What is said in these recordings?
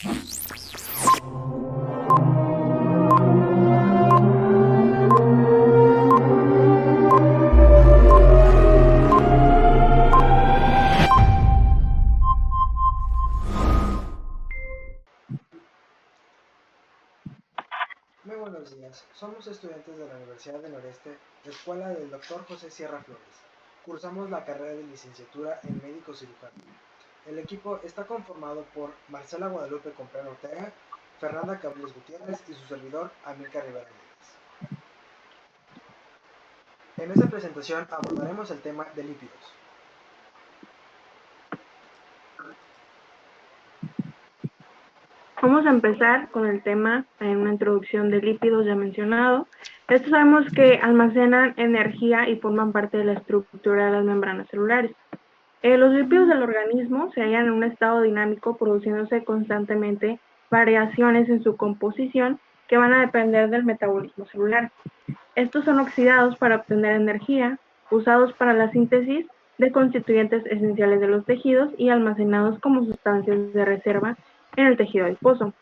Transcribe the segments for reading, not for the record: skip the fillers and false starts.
Muy buenos días, somos estudiantes de la Universidad del Noreste, Escuela del Dr. José Sierra Flores. Cursamos la carrera de licenciatura en médico cirujano. El equipo está conformado por Marcela Guadalupe Comprán Ortega, Fernanda Cabriles Gutiérrez y su servidor Amílcar Rivera Méndez. En esta presentación abordaremos el tema de lípidos. Vamos a empezar con el tema en una introducción de lípidos ya mencionado. Estos sabemos que almacenan energía y forman parte de la estructura de las membranas celulares. Los lípidos del organismo se hallan en un estado dinámico, produciéndose constantemente variaciones en su composición que van a depender del metabolismo celular. Estos son oxidados para obtener energía, usados para la síntesis de constituyentes esenciales de los tejidos y almacenados como sustancias de reserva en el tejido adiposo.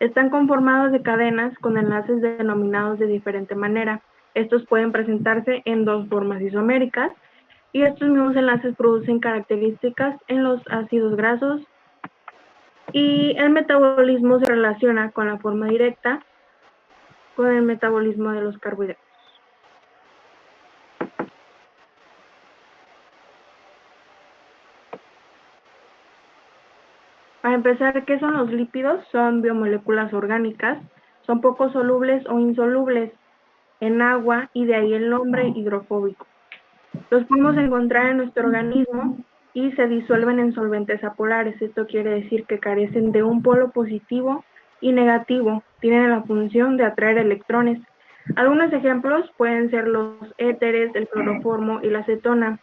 Están conformados de cadenas con enlaces denominados de diferente manera. Estos pueden presentarse en dos formas isoméricas y estos mismos enlaces producen características en los ácidos grasos y el metabolismo se relaciona con la forma directa con el metabolismo de los carbohidratos. Para empezar, ¿qué son los lípidos? Son biomoléculas orgánicas, son poco solubles o insolubles en agua y de ahí el nombre hidrofóbico. Los podemos encontrar en nuestro organismo y se disuelven en solventes apolares. Esto quiere decir que carecen de un polo positivo y negativo, tienen la función de atraer electrones. Algunos ejemplos pueden ser los éteres, el cloroformo y la acetona.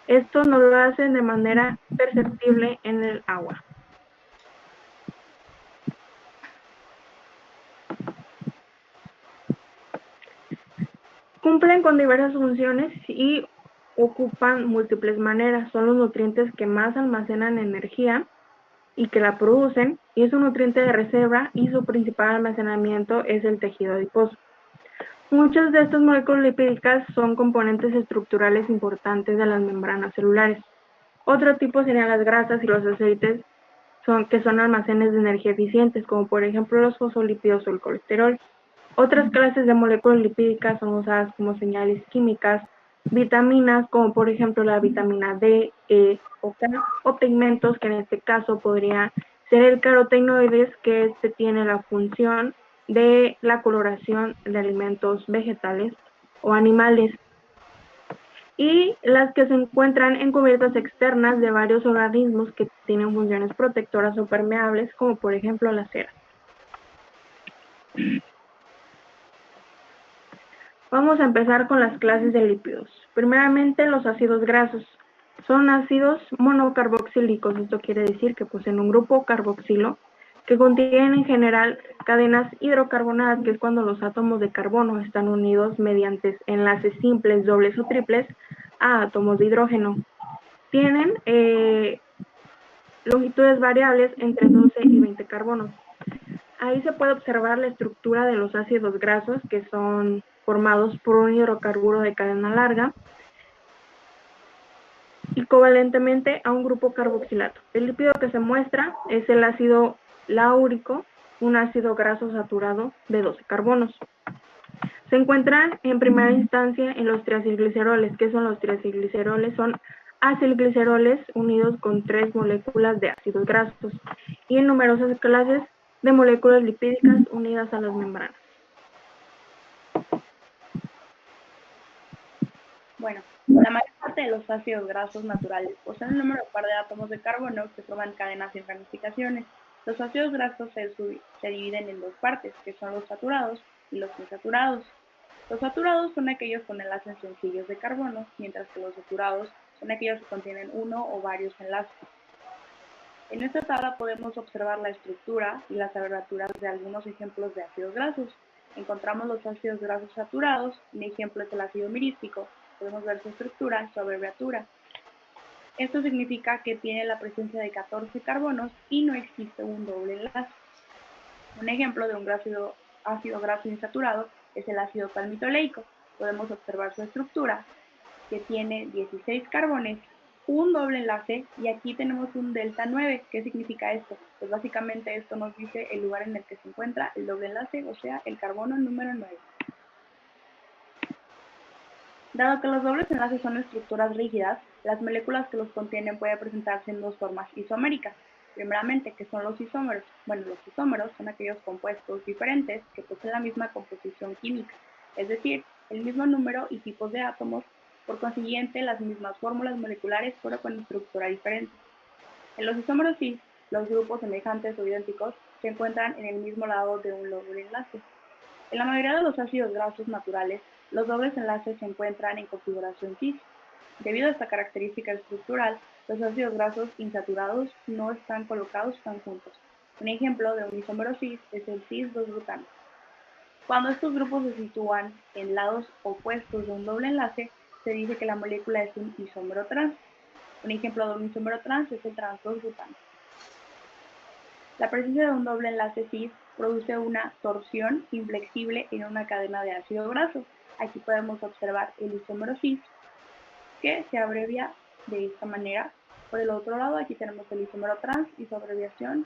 Esto no lo hacen de manera perceptible en el agua. Cumplen con diversas funciones y ocupan múltiples maneras. Son los nutrientes que más almacenan energía y que la producen, y es un nutriente de reserva y su principal almacenamiento es el tejido adiposo. Muchas de estas moléculas lipídicas son componentes estructurales importantes de las membranas celulares. Otro tipo serían las grasas y los aceites, que son almacenes de energía eficientes, como por ejemplo los fosfolípidos o el colesterol. Otras clases de moléculas lipídicas son usadas como señales químicas, vitaminas, como por ejemplo la vitamina D, E o K, o pigmentos, que en este caso podría ser el carotenoides, que este tiene la función de la coloración de alimentos vegetales o animales, y las que se encuentran en cubiertas externas de varios organismos que tienen funciones protectoras o permeables, como por ejemplo la cera. Vamos a empezar con las clases de lípidos. Primeramente, los ácidos grasos. Son ácidos monocarboxílicos, esto quiere decir que poseen un grupo carboxilo que contienen en general cadenas hidrocarbonadas, que es cuando los átomos de carbono están unidos mediante enlaces simples, dobles o triples a átomos de hidrógeno. Tienen longitudes variables entre 12 y 20 carbonos. Ahí se puede observar la estructura de los ácidos grasos, que son formados por un hidrocarburo de cadena larga y covalentemente a un grupo carboxilato. El lípido que se muestra es el ácido láurico, un ácido graso saturado de 12 carbonos. Se encuentran en primera instancia en los triacilgliceroles. ¿Qué son los triacilgliceroles? Son acilgliceroles unidos con 3 moléculas de ácidos grasos y en numerosas clases de moléculas lipídicas unidas a las membranas. Bueno, la mayor parte de los ácidos grasos naturales poseen un número par de átomos de carbono que forman cadenas sin ramificaciones. Los ácidos grasos se dividen en dos partes, que son los saturados y los insaturados. Los saturados son aquellos con enlaces sencillos de carbono, mientras que los saturados son aquellos que contienen uno o varios enlaces. En esta tabla podemos observar la estructura y las aberraturas de algunos ejemplos de ácidos grasos. Encontramos los ácidos grasos saturados, un ejemplo es el ácido mirístico. Podemos ver su estructura y su abreviatura. Esto significa que tiene la presencia de 14 carbonos y no existe un doble enlace. Un ejemplo de un ácido graso insaturado es el ácido palmitoleico. Podemos observar su estructura, que tiene 16 carbones, un doble enlace, y aquí tenemos un delta 9. ¿Qué significa esto? Pues básicamente esto nos dice el lugar en el que se encuentra el doble enlace, o sea, el carbono número 9. Dado que los dobles enlaces son estructuras rígidas, las moléculas que los contienen pueden presentarse en dos formas isoméricas. Primeramente, que son los isómeros. Bueno, los isómeros son aquellos compuestos diferentes que poseen la misma composición química, es decir, el mismo número y tipos de átomos, por consiguiente las mismas fórmulas moleculares pero con estructura diferente. En los isómeros cis, los grupos semejantes o idénticos se encuentran en el mismo lado de un doble enlace. En la mayoría de los ácidos grasos naturales, los dobles enlaces se encuentran en configuración cis. Debido a esta característica estructural, los ácidos grasos insaturados no están colocados tan juntos. Un ejemplo de un isómero cis es el cis-2-butano. Cuando estos grupos se sitúan en lados opuestos de un doble enlace, se dice que la molécula es un isómero trans. Un ejemplo de un isómero trans es el trans-2-butano. La presencia de un doble enlace cis produce una torsión inflexible en una cadena de ácido graso. Aquí podemos observar el isómero cis, que se abrevia de esta manera. Por el otro lado, aquí tenemos el isómero trans y su abreviación.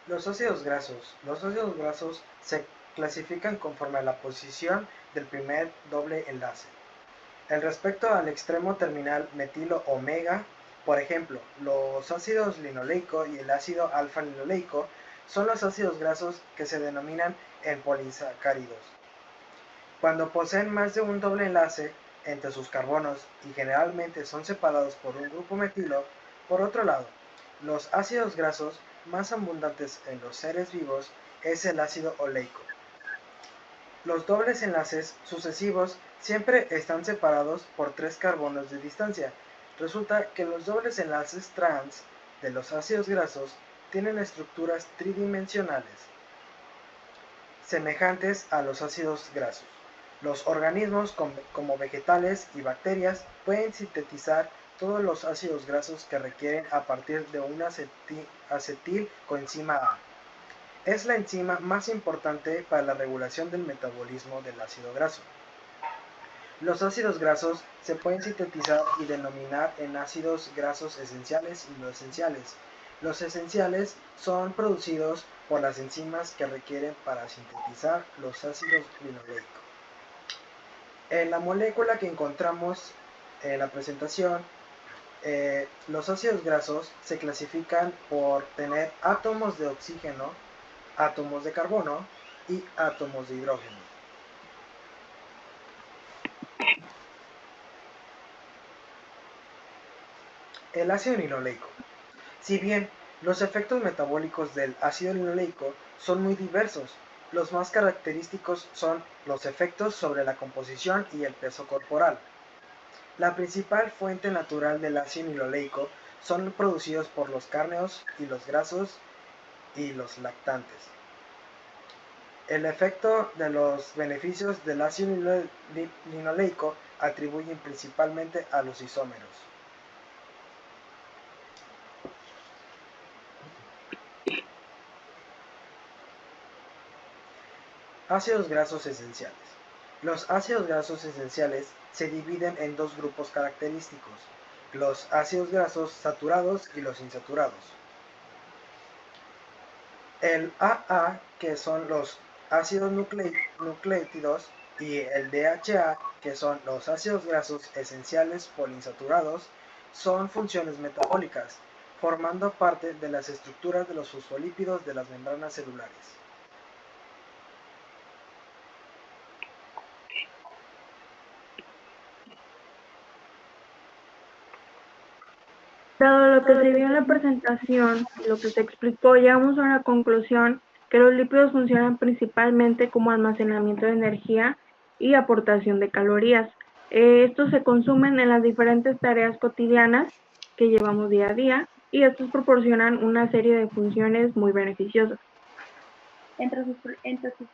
Los ácidos grasos. Los ácidos grasos se clasifican conforme a la posición del primer doble enlace. En respecto al extremo terminal metilo omega, por ejemplo, los ácidos linoleico y el ácido alfa-linoleico son los ácidos grasos que se denominan en polisacáridos. Cuando poseen más de un doble enlace entre sus carbonos y generalmente son separados por un grupo metilo, por otro lado, los ácidos grasos más abundantes en los seres vivos es el ácido oleico. Los dobles enlaces sucesivos siempre están separados por 3 carbonos de distancia. Resulta que los dobles enlaces trans de los ácidos grasos tienen estructuras tridimensionales, semejantes a los ácidos grasos. Los organismos como vegetales y bacterias pueden sintetizar todos los ácidos grasos que requieren a partir de una acetilcoenzima A. Es la enzima más importante para la regulación del metabolismo del ácido graso. Los ácidos grasos se pueden sintetizar y denominar en ácidos grasos esenciales y no esenciales. Los esenciales son producidos por las enzimas que requieren para sintetizar los ácidos linoleicos. En la molécula que encontramos en la presentación, los ácidos grasos se clasifican por tener átomos de oxígeno, átomos de carbono y átomos de hidrógeno. El ácido linoleico. Si bien los efectos metabólicos del ácido linoleico son muy diversos, los más característicos son los efectos sobre la composición y el peso corporal. La principal fuente natural del ácido linoleico son producidos por los cárneos y los grasos y los lactantes. El efecto de los beneficios del ácido linoleico atribuyen principalmente a los isómeros. Ácidos grasos esenciales. Los ácidos grasos esenciales se dividen en dos grupos característicos: los ácidos grasos saturados y los insaturados. El AA, que son los ácidos nucleótidos, y el DHA, que son los ácidos grasos esenciales poliinsaturados, son funciones metabólicas, formando parte de las estructuras de los fosfolípidos de las membranas celulares. Dado lo que se vio en la presentación y lo que se explicó, llegamos a la conclusión que los lípidos funcionan principalmente como almacenamiento de energía y aportación de calorías. Estos se consumen en las diferentes tareas cotidianas que llevamos día a día y estos proporcionan una serie de funciones muy beneficiosas. Entre sus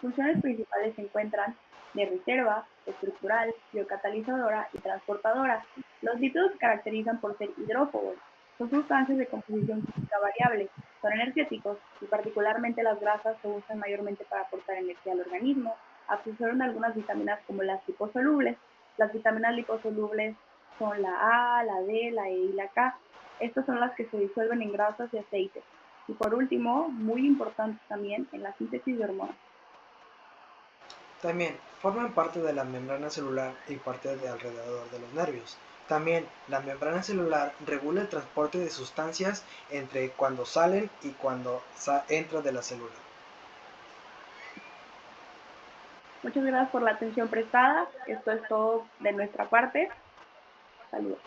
funciones principales se encuentran de reserva, estructural, biocatalizadora y transportadora. Los lípidos se caracterizan por ser hidrófobos. Son sustancias de composición química variable, son energéticos y particularmente las grasas se usan mayormente para aportar energía al organismo. Absorben algunas vitaminas como las liposolubles. Las vitaminas liposolubles son la A, la D, la E y la K. Estas son las que se disuelven en grasas y aceites. Y por último, muy importante también, en la síntesis de hormonas. También forman parte de la membrana celular y parte de alrededor de los nervios. También la membrana celular regula el transporte de sustancias entre cuando salen y cuando entran de la célula. Muchas gracias por la atención prestada. Esto es todo de nuestra parte. Saludos.